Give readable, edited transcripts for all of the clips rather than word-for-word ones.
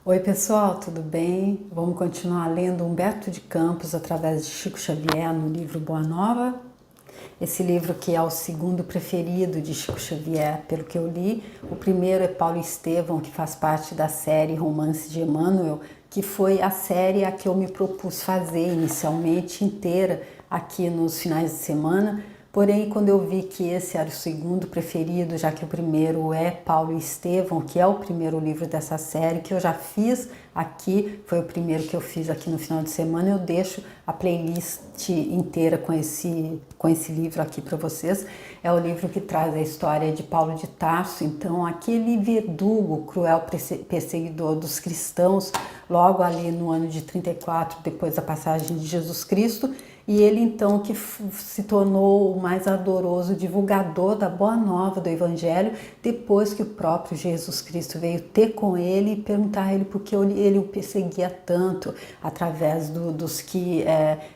Oi pessoal, tudo bem? Vamos continuar lendo Humberto de Campos através de Chico Xavier no livro Boa Nova. Esse livro que é o segundo preferido de Chico Xavier, pelo que eu li. O primeiro é Paulo Estevão, que faz parte da série Romance de Emmanuel, que foi a série a que eu me propus fazer inicialmente inteira aqui nos finais de semana. Porém, quando eu vi que esse era o segundo preferido, já que o primeiro é Paulo Estevão, que é o primeiro livro dessa série, que eu já fiz aqui, foi o primeiro que eu fiz aqui no final de semana, eu deixo a playlist inteira com esse livro aqui para vocês. É o livro que traz a história de Paulo de Tarso, então aquele verdugo, cruel perseguidor dos cristãos, logo ali no ano de 34, depois da passagem de Jesus Cristo, e ele então que se tornou o mais ardoroso divulgador da Boa Nova do Evangelho, depois que o próprio Jesus Cristo veio ter com ele e perguntar a ele por que ele o perseguia tanto, através dos que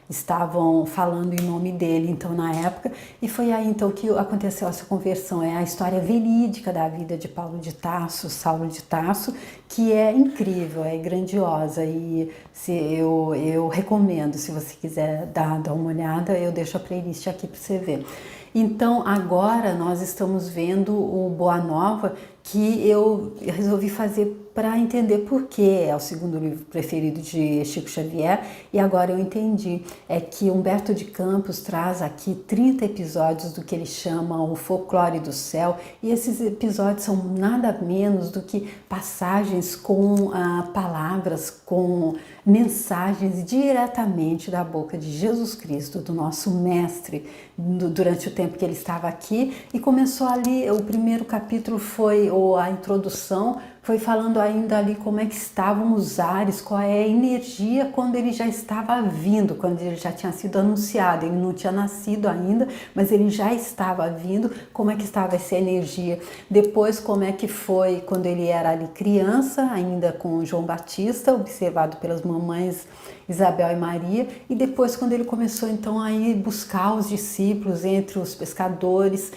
estavam falando em nome dele, então na época. E foi aí então que aconteceu essa conversão. É a história verídica da vida de Paulo de Tarso, Saulo de Tarso, que é incrível, é grandiosa, e eu recomendo, se você quiser dar uma olhada, eu deixo a playlist aqui para você ver. Então agora nós estamos vendo o Boa Nova, que eu resolvi fazer para entender por que é o segundo livro preferido de Chico Xavier, e agora eu entendi. É que Humberto de Campos traz aqui 30 episódios do que ele chama o folclore do céu, e esses episódios são nada menos do que passagens com palavras, com mensagens diretamente da boca de Jesus Cristo, do nosso mestre, durante o tempo que ele estava aqui. E começou ali, o primeiro capítulo foi a introdução, foi falando ainda ali como é que estavam os ares, qual é a energia quando ele já estava vindo, quando ele já tinha sido anunciado. Ele não tinha nascido ainda, mas ele já estava vindo, como é que estava essa energia. Depois, como é que foi quando ele era ali criança, ainda com João Batista, observado pelas mamães Isabel e Maria, e depois quando ele começou então a ir buscar os discípulos entre os pescadores,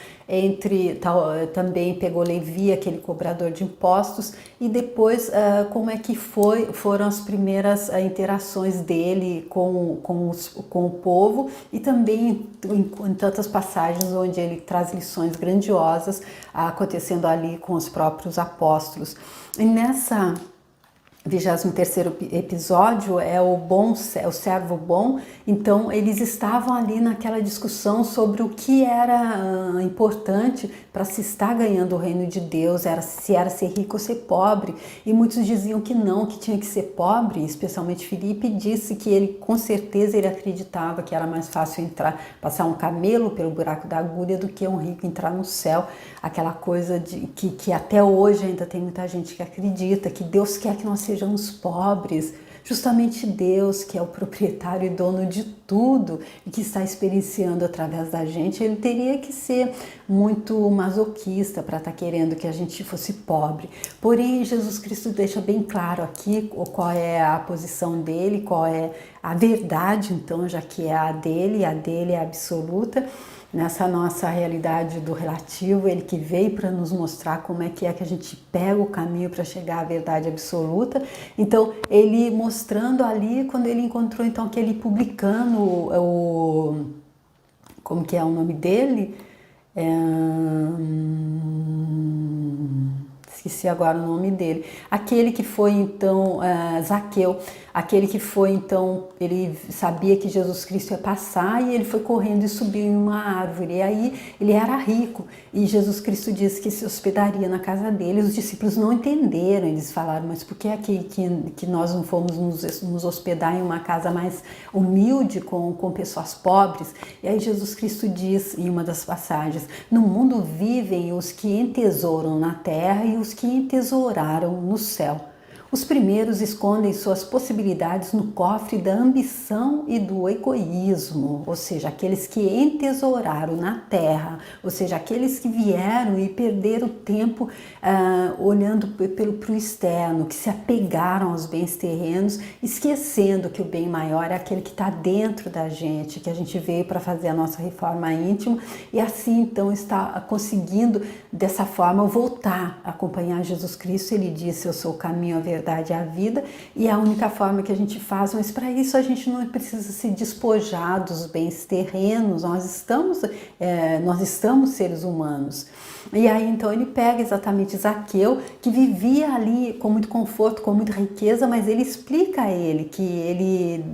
também pegou Levi, aquele cobrador de impostos, e depois como é que foram as primeiras interações dele com o povo, e também em tantas passagens onde ele traz lições grandiosas acontecendo ali com os próprios apóstolos. E nessa 23º episódio é o servo bom. Então eles estavam ali naquela discussão sobre o que era importante para se estar ganhando o reino de Deus, se era ser rico ou ser pobre, e muitos diziam que não, que tinha que ser pobre, especialmente Filipe disse que ele, com certeza, ele acreditava que era mais fácil passar um camelo pelo buraco da agulha do que um rico entrar no céu, aquela coisa que até hoje ainda tem muita gente que acredita, que Deus quer que nós sejamos pobres, justamente Deus, que é o proprietário e dono de tudo e que está experienciando através da gente, ele teria que ser muito masoquista para estar querendo que a gente fosse pobre. Porém, Jesus Cristo deixa bem claro aqui qual é a posição dele, qual é a verdade, então, já que é a dele é absoluta. Nessa nossa realidade do relativo, ele que veio para nos mostrar como é que a gente pega o caminho para chegar à verdade absoluta. Então, ele mostrando ali, quando ele encontrou então aquele publicano, como que é o nome dele? Esqueci agora o nome dele. Aquele que foi então Zaqueu, aquele que foi então, ele sabia que Jesus Cristo ia passar e ele foi correndo e subiu em uma árvore. E aí ele era rico e Jesus Cristo disse que se hospedaria na casa dele. Os discípulos não entenderam, eles falaram, mas por que que nós não fomos nos hospedar em uma casa mais humilde com pessoas pobres? E aí Jesus Cristo diz em uma das passagens, no mundo vivem os que entesouram na terra e os que entesouraram no céu. Os primeiros escondem suas possibilidades no cofre da ambição e do egoísmo, ou seja, aqueles que entesouraram na terra, ou seja, aqueles que vieram e perderam tempo olhando para o externo, que se apegaram aos bens terrenos, esquecendo que o bem maior é aquele que está dentro da gente, que a gente veio para fazer a nossa reforma íntima, e assim então está conseguindo dessa forma voltar a acompanhar Jesus Cristo. Ele disse, eu sou o caminho, a verdade verdade e a vida, e a única forma que a gente faz, mas para isso a gente não precisa se despojar dos bens terrenos, nós estamos seres humanos. E aí então ele pega exatamente Zaqueu, que vivia ali com muito conforto, com muita riqueza, mas ele explica a ele que ele,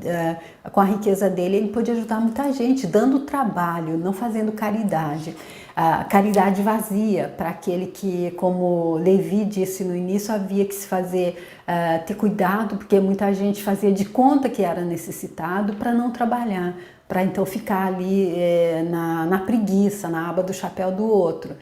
com a riqueza dele, ele podia ajudar muita gente, dando trabalho, não fazendo caridade. A caridade vazia, para aquele que, como Levi disse no início, havia que se fazer, ter cuidado, porque muita gente fazia de conta que era necessitado para não trabalhar, para então ficar ali na preguiça, na aba do chapéu do outro.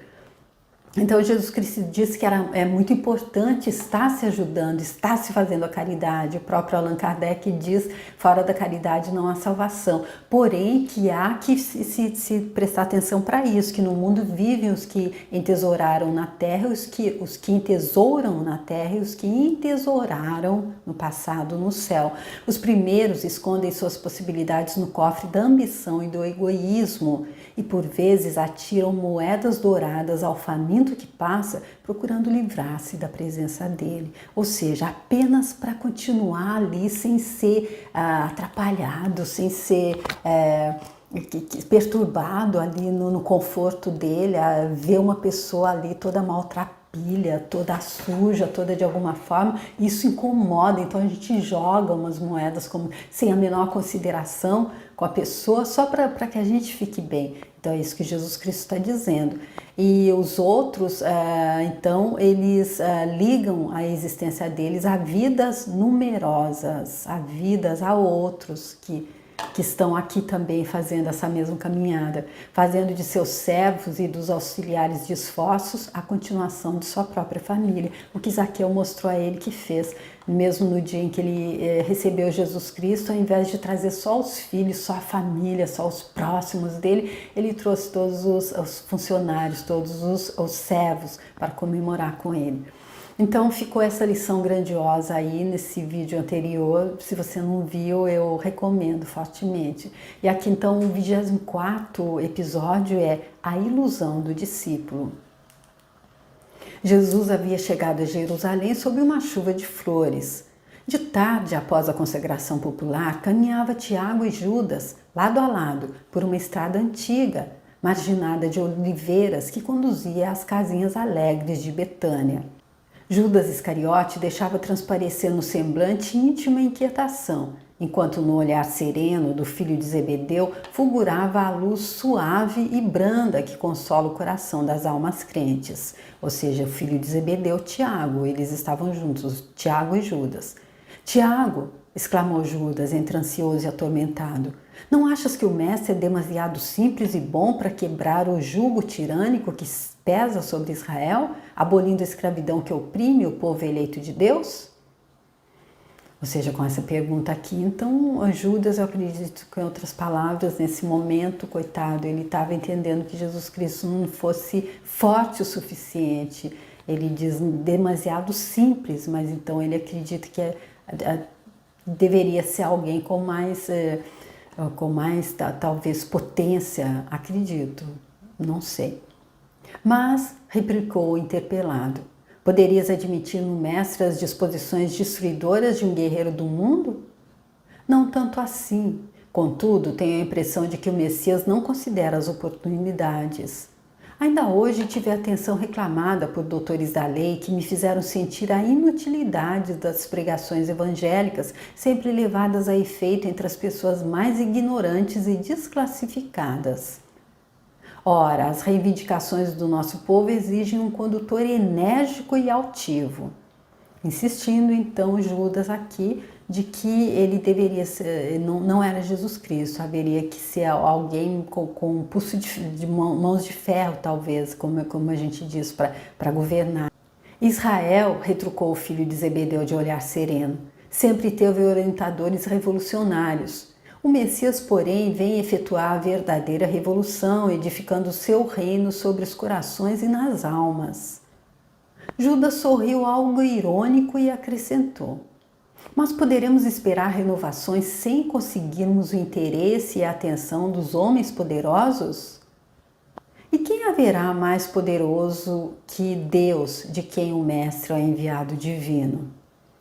Então Jesus Cristo disse que é muito importante estar se ajudando, estar se fazendo a caridade. O próprio Allan Kardec diz, fora da caridade não há salvação. Porém, que há que se prestar atenção para isso, que no mundo vivem os que entesouraram na terra, os que entesouram na terra e os que entesouraram no passado no céu. Os primeiros escondem suas possibilidades no cofre da ambição e do egoísmo e por vezes atiram moedas douradas ao faminto que passa, procurando livrar-se da presença dele, ou seja, apenas para continuar ali sem ser atrapalhado, sem ser perturbado ali no conforto dele, ver uma pessoa ali toda maltrapilha, toda suja, toda de alguma forma, isso incomoda, então a gente joga umas moedas sem a menor consideração com a pessoa, só para que a gente fique bem. Então é isso que Jesus Cristo está dizendo. E os outros, então, eles ligam a existência deles a vidas numerosas, a outros que estão aqui também fazendo essa mesma caminhada, fazendo de seus servos e dos auxiliares de esforços a continuação de sua própria família. O que Zaqueu mostrou a ele que fez, mesmo no dia em que ele recebeu Jesus Cristo, ao invés de trazer só os filhos, só a família, só os próximos dele, ele trouxe todos os funcionários, todos os servos para comemorar com ele. Então ficou essa lição grandiosa aí nesse vídeo anterior, se você não viu eu recomendo fortemente. E aqui então o 24º episódio é a ilusão do discípulo. Jesus havia chegado a Jerusalém sob uma chuva de flores. De tarde, após a consagração popular, caminhava Tiago e Judas, lado a lado, por uma estrada antiga, marginada de oliveiras que conduzia às casinhas alegres de Betânia. Judas Iscariote deixava transparecer no semblante íntima inquietação, enquanto no olhar sereno do filho de Zebedeu fulgurava a luz suave e branda que consola o coração das almas crentes. Ou seja, o filho de Zebedeu, Tiago, eles estavam juntos, Tiago e Judas. Tiago, exclamou Judas, entre ansioso e atormentado, não achas que o mestre é demasiado simples e bom para quebrar o jugo tirânico que pesa sobre Israel, abolindo a escravidão que oprime o povo eleito de Deus? Ou seja, com essa pergunta aqui, então Judas, eu acredito que em outras palavras, nesse momento, coitado, ele estava entendendo que Jesus Cristo não fosse forte o suficiente. Ele diz demasiado simples, mas então ele acredita que deveria ser alguém com mais talvez potência, acredito, não sei. Mas, replicou o interpelado, poderias admitir no mestre as disposições destruidoras de um guerreiro do mundo? Não tanto assim. Contudo, tenho a impressão de que o Messias não considera as oportunidades. Ainda hoje tive a atenção reclamada por doutores da lei que me fizeram sentir a inutilidade das pregações evangélicas, sempre levadas a efeito entre as pessoas mais ignorantes e desclassificadas. Ora, as reivindicações do nosso povo exigem um condutor enérgico e altivo. Insistindo então Judas aqui de que ele deveria ser, não era Jesus Cristo, haveria que ser alguém com um pulso de mãos de ferro, talvez, como a gente diz, para governar. Israel, retrucou o filho de Zebedeu de olhar sereno, sempre teve orientadores revolucionários. O Messias, porém, vem efetuar a verdadeira revolução, edificando o seu reino sobre os corações e nas almas. Judas sorriu algo irônico e acrescentou: mas poderemos esperar renovações sem conseguirmos o interesse e a atenção dos homens poderosos? E quem haverá mais poderoso que Deus, de quem o Mestre é o enviado divino?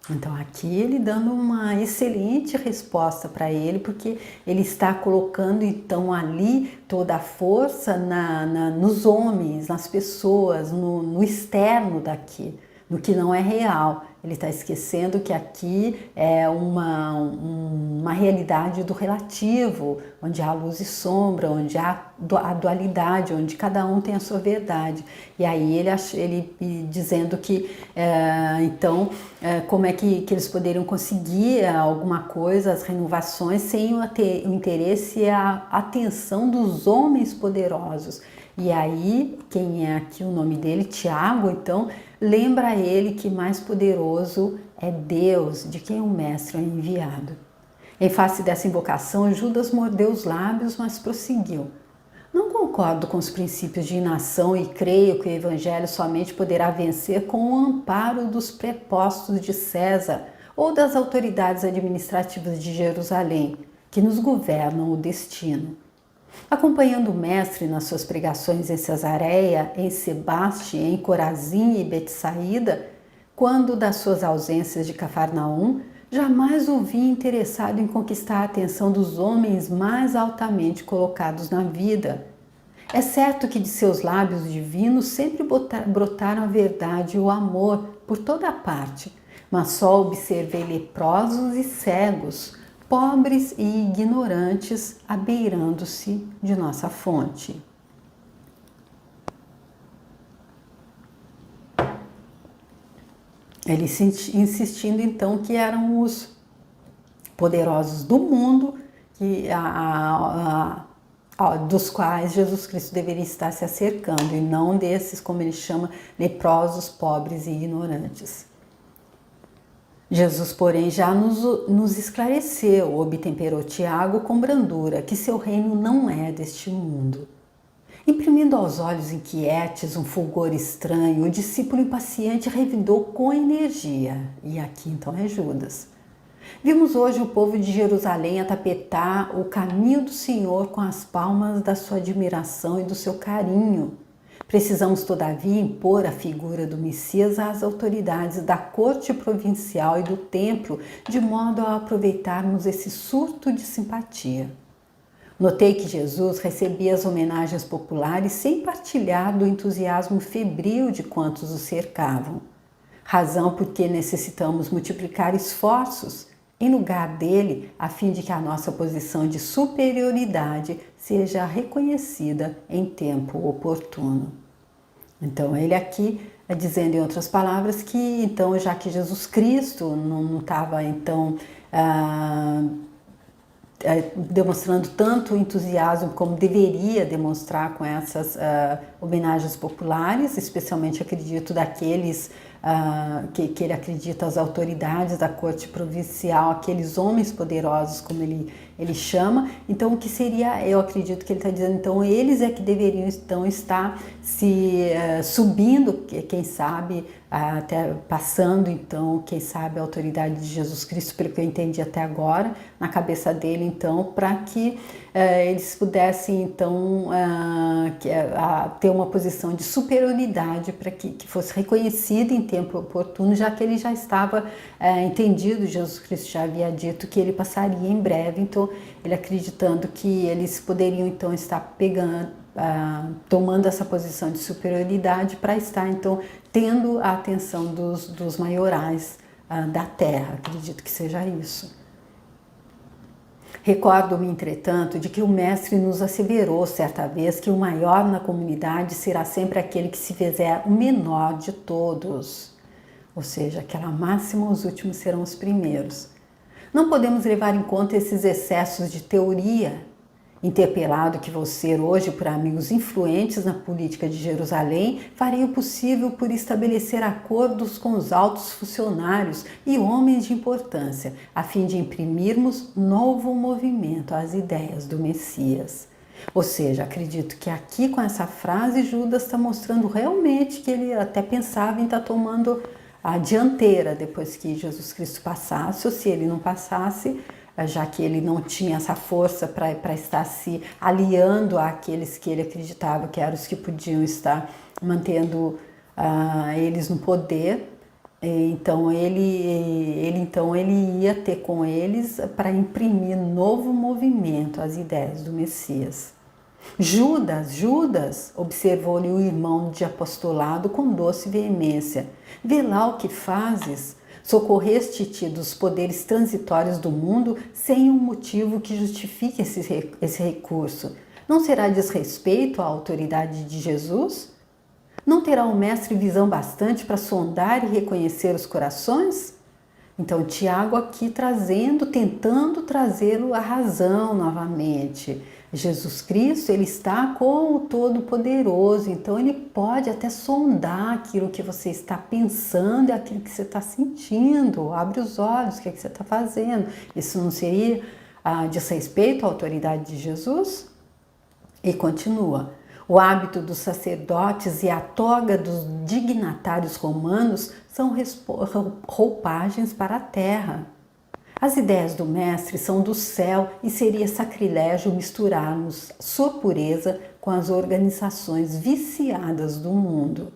Então aqui ele dando uma excelente resposta para ele, porque ele está colocando então ali toda a força nos homens, nas pessoas, no externo daqui, no que não é real. Ele está esquecendo que aqui é uma realidade do relativo, onde há luz e sombra, onde há a dualidade, onde cada um tem a sua verdade. E aí ele dizendo que, então, como é que eles poderiam conseguir alguma coisa, as renovações, sem o interesse e a atenção dos homens poderosos. E aí, quem é aqui o nome dele? Tiago, então, lembra ele que mais poderoso é Deus, de quem o mestre é enviado. Em face dessa invocação, Judas mordeu os lábios, mas prosseguiu. Não concordo com os princípios de inação e creio que o evangelho somente poderá vencer com o amparo dos prepostos de César ou das autoridades administrativas de Jerusalém, que nos governam o destino. Acompanhando o mestre nas suas pregações em Cesareia, em Sebaste, em Corazim e Betsaída, quando das suas ausências de Cafarnaum, jamais o vi interessado em conquistar a atenção dos homens mais altamente colocados na vida. É certo que de seus lábios divinos sempre brotaram a verdade e o amor por toda a parte, mas só observei leprosos e cegos, pobres e ignorantes, abeirando-se de nossa fonte. Ele insistindo então que eram os poderosos do mundo, dos quais Jesus Cristo deveria estar se acercando, e não desses, como ele chama, leprosos, pobres e ignorantes. Jesus, porém, já nos esclareceu, obtemperou Tiago com brandura, que seu reino não é deste mundo. Imprimindo aos olhos inquietes um fulgor estranho, o discípulo impaciente revidou com energia. E aqui então é Judas. Vimos hoje o povo de Jerusalém atapetar o caminho do Senhor com as palmas da sua admiração e do seu carinho. Precisamos, todavia, impor a figura do Messias às autoridades da corte provincial e do templo, de modo a aproveitarmos esse surto de simpatia. Notei que Jesus recebia as homenagens populares sem partilhar do entusiasmo febril de quantos o cercavam. Razão porque necessitamos multiplicar esforços em lugar dele, a fim de que a nossa posição de superioridade seja reconhecida em tempo oportuno. Então ele aqui dizendo em outras palavras que então, já que Jesus Cristo não estava então demonstrando tanto entusiasmo como deveria demonstrar com essas homenagens populares, especialmente acredito daqueles que ele acredita as autoridades da corte provincial, aqueles homens poderosos, como ele chama. Então, o que seria, eu acredito que ele está dizendo, então eles é que deveriam então estar se subindo, quem sabe, até passando então, quem sabe, a autoridade de Jesus Cristo, pelo que eu entendi até agora, na cabeça dele então, para que eles pudessem então ter uma posição de superioridade, para que fosse reconhecido em tempo oportuno, já que ele já estava entendido, Jesus Cristo já havia dito que ele passaria em breve, então ele acreditando que eles poderiam então estar tomando essa posição de superioridade para estar então tendo a atenção dos maiorais da terra, acredito que seja isso. Recordo-me, entretanto, de que o mestre nos asseverou certa vez que o maior na comunidade será sempre aquele que se fizer o menor de todos. Ou seja, aquela máxima, os últimos serão os primeiros. Não podemos levar em conta esses excessos de teoria. Interpelado que vou ser hoje por amigos influentes na política de Jerusalém, farei o possível por estabelecer acordos com os altos funcionários e homens de importância, a fim de imprimirmos novo movimento às ideias do Messias. Ou seja, acredito que aqui com essa frase Judas está mostrando realmente que ele até pensava em estar tomando a dianteira depois que Jesus Cristo passasse, ou se ele não passasse, já que ele não tinha essa força para estar se aliando àqueles que ele acreditava que eram os que podiam estar mantendo eles no poder. Então ele ia ter com eles para imprimir novo movimento às ideias do Messias. Judas, observou-lhe o irmão de apostolado com doce veemência. Vê lá o que fazes. Socorreste-te dos poderes transitórios do mundo sem um motivo que justifique esse recurso. Não será desrespeito à autoridade de Jesus? Não terá o mestre visão bastante para sondar e reconhecer os corações? Então, Tiago aqui tentando trazê-lo à razão novamente. Jesus Cristo, ele está com o Todo-Poderoso, então ele pode até sondar aquilo que você está pensando e aquilo que você está sentindo. Abre os olhos, o que você está fazendo? Isso não seria desrespeito à autoridade de Jesus? E continua. O hábito dos sacerdotes e a toga dos dignatários romanos são roupagens para a terra. As ideias do mestre são do céu e seria sacrilégio misturarmos sua pureza com as organizações viciadas do mundo.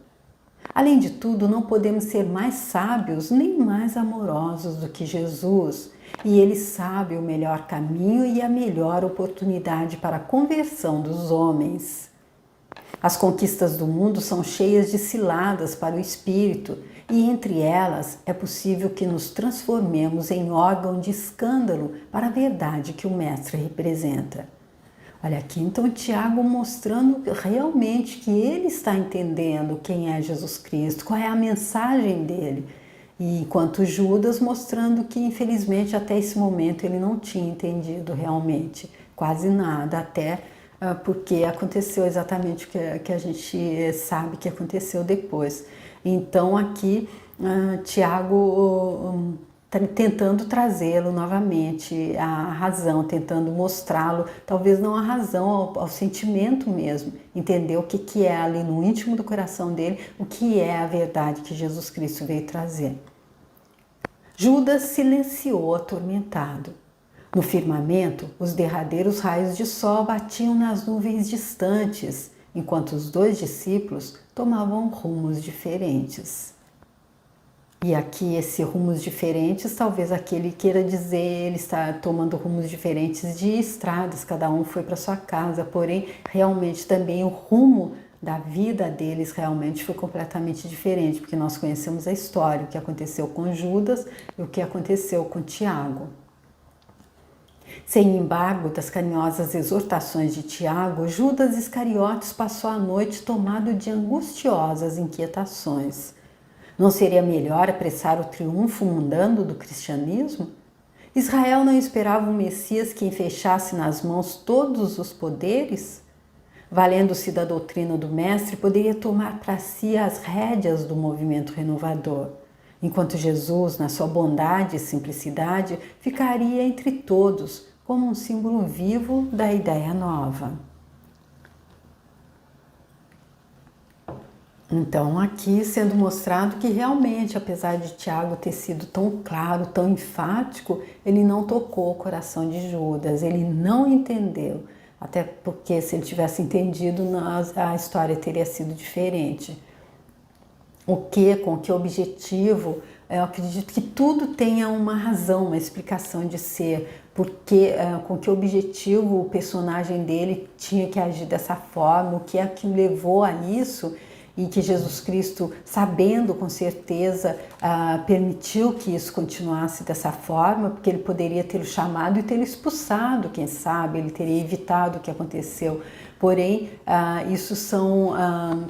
Além de tudo, não podemos ser mais sábios nem mais amorosos do que Jesus, e ele sabe o melhor caminho e a melhor oportunidade para a conversão dos homens. As conquistas do mundo são cheias de ciladas para o espírito, e entre elas é possível que nos transformemos em órgão de escândalo para a verdade que o mestre representa. Olha aqui, então Tiago mostrando realmente que ele está entendendo quem é Jesus Cristo, qual é a mensagem dele. E enquanto Judas mostrando que infelizmente até esse momento ele não tinha entendido realmente quase nada, até porque aconteceu exatamente o que a gente sabe que aconteceu depois. Então aqui Tiago tentando trazê-lo novamente à razão, tentando mostrá-lo, talvez não à razão, ao sentimento mesmo, entender o que é ali no íntimo do coração dele, o que é a verdade que Jesus Cristo veio trazer. Judas silenciou atormentado. No firmamento, os derradeiros raios de sol batiam nas nuvens distantes, enquanto os dois discípulos tomavam rumos diferentes. E aqui esse rumos diferentes, talvez aquele queira dizer, ele está tomando rumos diferentes de estradas, cada um foi para sua casa, porém realmente também o rumo da vida deles realmente foi completamente diferente, porque nós conhecemos a história, o que aconteceu com Judas e o que aconteceu com Tiago. Sem embargo das carinhosas exortações de Tiago, Judas Iscariotes passou a noite tomado de angustiosas inquietações. Não seria melhor apressar o triunfo mundano do cristianismo? Israel não esperava um Messias que fechasse nas mãos todos os poderes? Valendo-se da doutrina do Mestre, poderia tomar para si as rédeas do movimento renovador, enquanto Jesus, na sua bondade e simplicidade, ficaria entre todos como um símbolo vivo da ideia nova. Então, aqui sendo mostrado que realmente, apesar de Tiago ter sido tão claro, tão enfático, ele não tocou o coração de Judas, ele não entendeu. Até porque se ele tivesse entendido, a história teria sido diferente. Com que objetivo? Eu acredito que tudo tenha uma razão, uma explicação de ser, porque com que objetivo o personagem dele tinha que agir dessa forma, o que é que levou a isso, e que Jesus Cristo, sabendo com certeza, permitiu que isso continuasse dessa forma, porque ele poderia tê-lo chamado e tê-lo expulsado, quem sabe, ele teria evitado o que aconteceu. Porém, isso são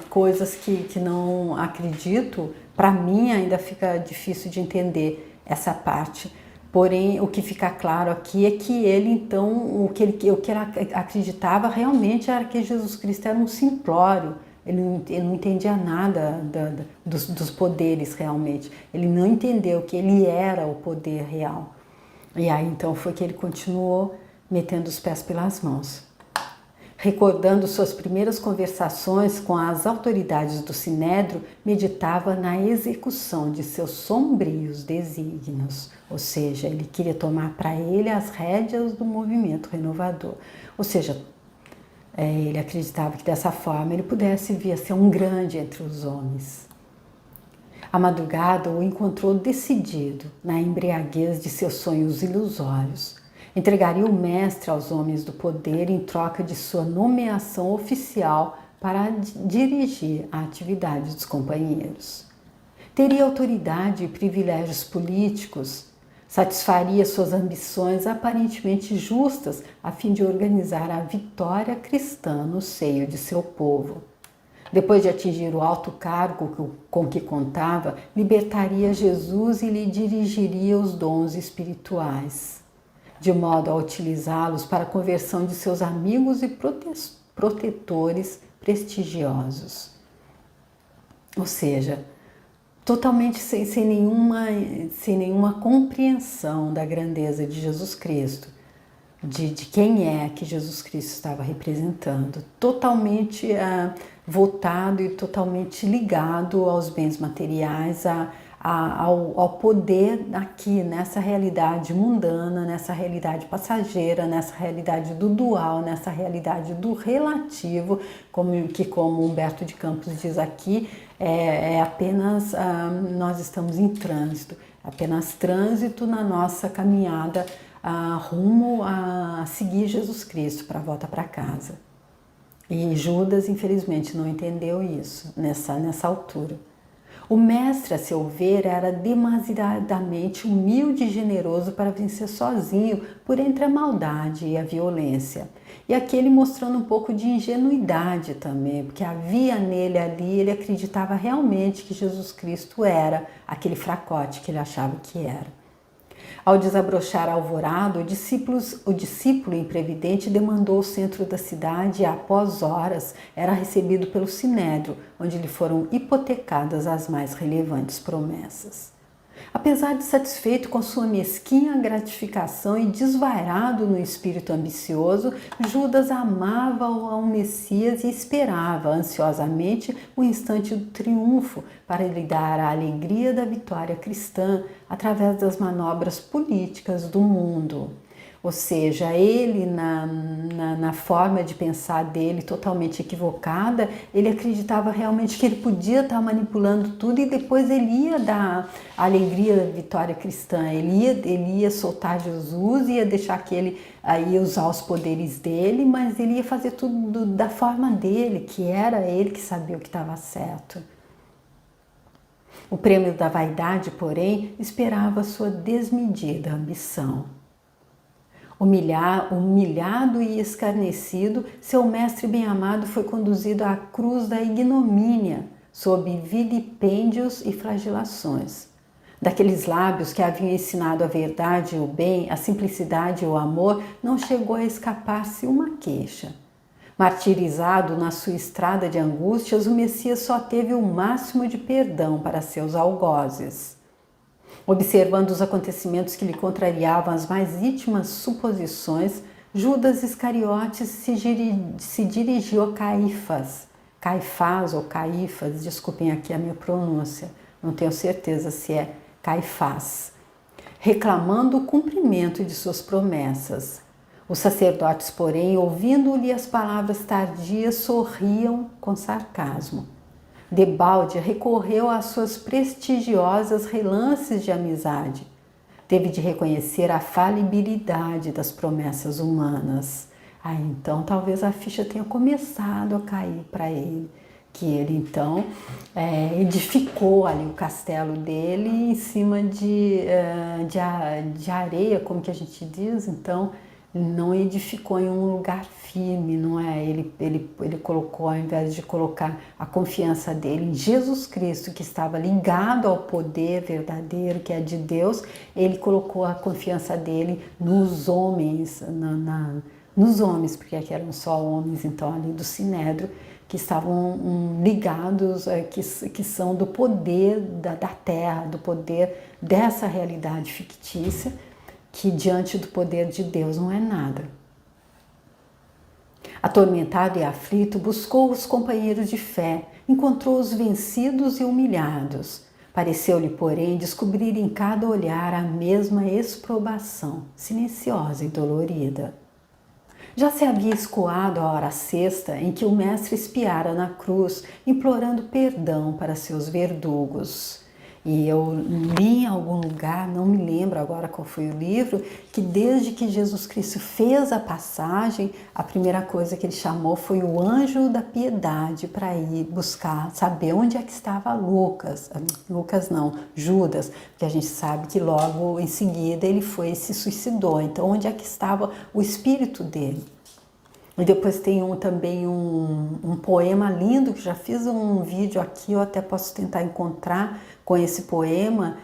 coisas que não acredito, para mim ainda fica difícil de entender essa parte. Porém, o que fica claro aqui é que ele, então, o que ele acreditava realmente era que Jesus Cristo era um simplório. Ele não entendia nada dos poderes realmente. Ele não entendeu que ele era o poder real. E aí então foi que ele continuou metendo os pés pelas mãos. Recordando suas primeiras conversações com as autoridades do Sinédrio, meditava na execução de seus sombrios desígnios. Ou seja, ele queria tomar para ele as rédeas do movimento renovador. Ou seja, ele acreditava que dessa forma ele pudesse vir a ser um grande entre os homens. A madrugada o encontrou decidido, na embriaguez de seus sonhos ilusórios. Entregaria o mestre aos homens do poder em troca de sua nomeação oficial para dirigir a atividade dos companheiros. Teria autoridade e privilégios políticos, satisfaria suas ambições aparentemente justas a fim de organizar a vitória cristã no seio de seu povo. Depois de atingir o alto cargo com que contava, libertaria Jesus e lhe dirigiria os dons espirituais, de modo a utilizá-los para a conversão de seus amigos e protetores prestigiosos. Ou seja, totalmente sem nenhuma compreensão da grandeza de Jesus Cristo, de quem é que Jesus Cristo estava representando, totalmente voltado e totalmente ligado aos bens materiais, ao poder aqui, nessa realidade mundana, nessa realidade passageira, nessa realidade do dual, nessa realidade do relativo, como Humberto de Campos diz aqui, apenas nós estamos em trânsito, apenas trânsito na nossa caminhada rumo a seguir Jesus Cristo para a volta para casa. E Judas, infelizmente, não entendeu isso nessa altura. O mestre, a seu ver, era demasiadamente humilde e generoso para vencer sozinho por entre a maldade e a violência. E aquele mostrando um pouco de ingenuidade também, porque havia nele ali, ele acreditava realmente que Jesus Cristo era aquele fracote que ele achava que era. Ao desabrochar a alvorada, o discípulo imprevidente demandou o centro da cidade e, após horas, era recebido pelo Sinédrio, onde lhe foram hipotecadas as mais relevantes promessas. Apesar de satisfeito com sua mesquinha gratificação e desvairado no espírito ambicioso, Judas amava ao Messias e esperava ansiosamente o instante do triunfo para lhe dar a alegria da vitória cristã através das manobras políticas do mundo. Ou seja, ele, na forma de pensar dele totalmente equivocada, ele acreditava realmente que ele podia estar manipulando tudo e depois ele ia dar a alegria da vitória cristã, ele ia soltar Jesus, ia deixar que ele ia usar os poderes dele, mas ele ia fazer tudo da forma dele, que era ele que sabia o que estava certo. O prêmio da vaidade, porém, esperava sua desmedida ambição. Humilhado e escarnecido, seu mestre bem-amado foi conduzido à cruz da ignomínia, sob vilipêndios e flagelações. Daqueles lábios que haviam ensinado a verdade e o bem, a simplicidade e o amor, não chegou a escapar-se uma queixa. Martirizado na sua estrada de angústias, o Messias só teve o máximo de perdão para seus algozes. Observando os acontecimentos que lhe contrariavam as mais íntimas suposições, Judas Iscariotes se dirigiu a Caifás ou Caifás, desculpem aqui a minha pronúncia, não tenho certeza se é Caifás, reclamando o cumprimento de suas promessas. Os sacerdotes, porém, ouvindo-lhe as palavras tardias, sorriam com sarcasmo. Debalde recorreu às suas prestigiosas relances de amizade. Teve de reconhecer a falibilidade das promessas humanas. Então talvez a ficha tenha começado a cair para ele, que ele então edificou ali o castelo dele em cima de areia, como que a gente diz, então não edificou em um lugar firme, não é? Ele colocou, ao invés de colocar a confiança dele em Jesus Cristo, que estava ligado ao poder verdadeiro que é de Deus, ele colocou a confiança dele nos homens, nos homens, porque aqui eram só homens, então ali do Sinédrio, que estavam ligados, que são do poder da terra, do poder dessa realidade fictícia, que diante do poder de Deus não é nada. Atormentado e aflito, buscou os companheiros de fé, encontrou-os vencidos e humilhados. Pareceu-lhe, porém, descobrir em cada olhar a mesma exprobação, silenciosa e dolorida. Já se havia escoado a hora sexta em que o mestre espiara na cruz, implorando perdão para seus verdugos. E eu li em algum lugar, não me lembro agora qual foi o livro, que desde que Jesus Cristo fez a passagem, a primeira coisa que ele chamou foi o anjo da piedade para ir buscar, saber onde é que estava Judas, porque a gente sabe que logo em seguida ele foi e se suicidou. Então, onde é que estava o espírito dele? E depois tem também um poema lindo, que já fiz um vídeo aqui, eu até posso tentar encontrar com esse poema,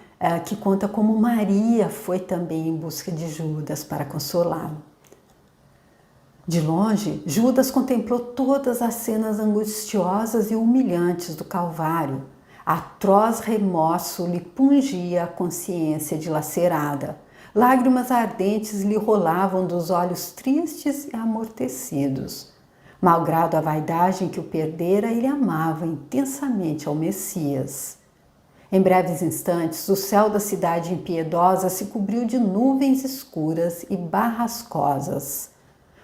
que conta como Maria foi também em busca de Judas para consolá-lo. De longe, Judas contemplou todas as cenas angustiosas e humilhantes do Calvário. Atroz remorso lhe pungia a consciência dilacerada. Lágrimas ardentes lhe rolavam dos olhos tristes e amortecidos. Malgrado a vaidade em que o perdera, ele amava intensamente ao Messias. Em breves instantes, o céu da cidade impiedosa se cobriu de nuvens escuras e barrascosas.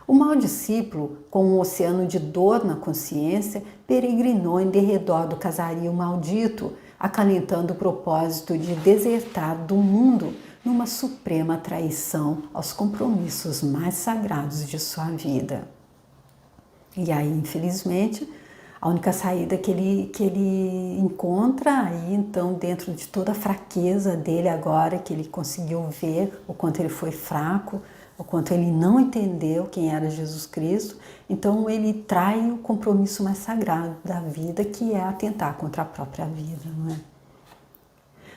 O mau discípulo, com um oceano de dor na consciência, peregrinou em derredor do casario maldito, acalentando o propósito de desertar do mundo numa suprema traição aos compromissos mais sagrados de sua vida. E aí, infelizmente, a única saída que ele encontra aí, então, dentro de toda a fraqueza dele agora, que ele conseguiu ver o quanto ele foi fraco, o quanto ele não entendeu quem era Jesus Cristo, então ele trai o compromisso mais sagrado da vida, que é atentar contra a própria vida, não é?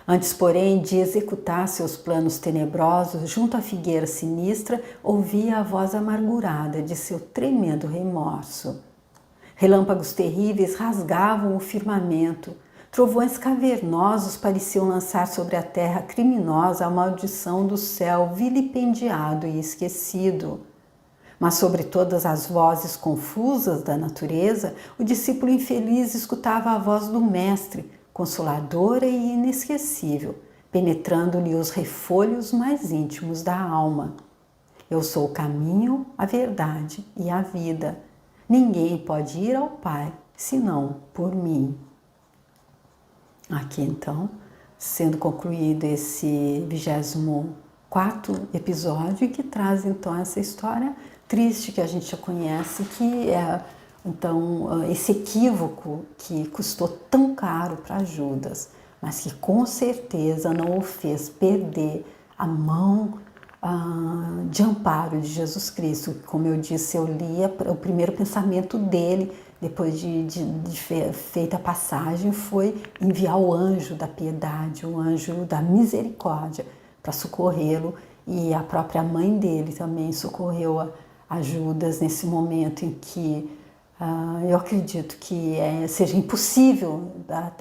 Antes, porém, de executar seus planos tenebrosos, junto à figueira sinistra, ouvia a voz amargurada de seu tremendo remorso. Relâmpagos terríveis rasgavam o firmamento, trovões cavernosos pareciam lançar sobre a terra criminosa a maldição do céu vilipendiado e esquecido. Mas sobre todas as vozes confusas da natureza, o discípulo infeliz escutava a voz do Mestre, consoladora e inesquecível, penetrando-lhe os refolhos mais íntimos da alma. Eu sou o caminho, a verdade e a vida. Ninguém pode ir ao Pai senão por mim. Aqui então, sendo concluído esse 24º episódio, que traz então essa história triste que a gente já conhece, que é então esse equívoco que custou tão caro para Judas, mas que com certeza não o fez perder a mão de amparo de Jesus Cristo. Como eu disse, eu li o primeiro pensamento dele, depois de feita a passagem, foi enviar o anjo da piedade, o anjo da misericórdia, para socorrê-lo, e a própria mãe dele também socorreu a Judas nesse momento em que eu acredito que seja impossível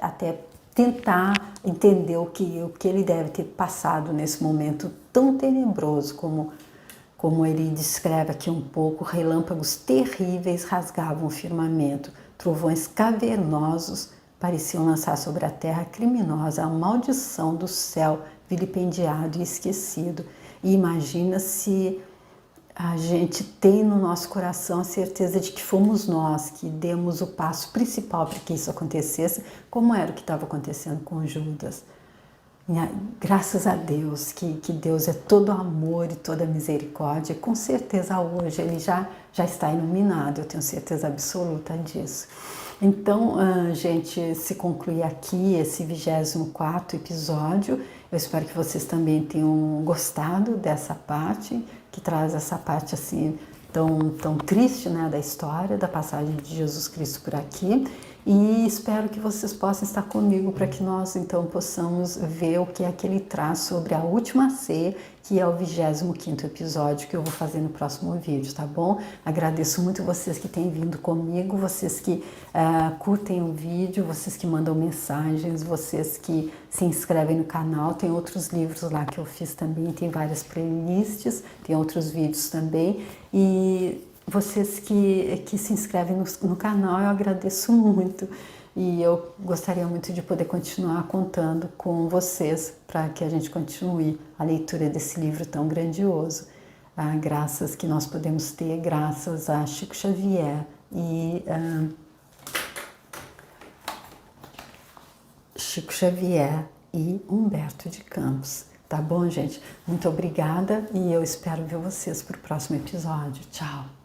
até tentar entender o que ele deve ter passado nesse momento tão tenebroso, como ele descreve aqui um pouco. Relâmpagos terríveis rasgavam o firmamento, trovões cavernosos pareciam lançar sobre a terra criminosa a maldição do céu vilipendiado e esquecido. E imagina se a gente tem no nosso coração a certeza de que fomos nós que demos o passo principal para que isso acontecesse, como era o que estava acontecendo com Judas. Graças a Deus, que Deus é todo amor e toda misericórdia, e com certeza hoje ele já está iluminado, eu tenho certeza absoluta disso. Então, gente, se conclui aqui esse 24º episódio. Eu espero que vocês também tenham gostado dessa parte, que traz essa parte assim tão triste, né, da história, da passagem de Jesus Cristo por aqui. E espero que vocês possam estar comigo para que nós então possamos ver o que é que ele traz sobre a última ceia, que é o 25º episódio que eu vou fazer no próximo vídeo, tá bom? Agradeço muito vocês que têm vindo comigo, vocês que curtem o vídeo, vocês que mandam mensagens, vocês que se inscrevem no canal. Tem outros livros lá que eu fiz também, tem várias playlists, tem outros vídeos também. E vocês que se inscrevem no canal, eu agradeço muito, e eu gostaria muito de poder continuar contando com vocês para que a gente continue a leitura desse livro tão grandioso. Graças que nós podemos ter, graças a Chico Xavier e Humberto de Campos. Tá bom, gente? Muito obrigada e eu espero ver vocês para o próximo episódio. Tchau!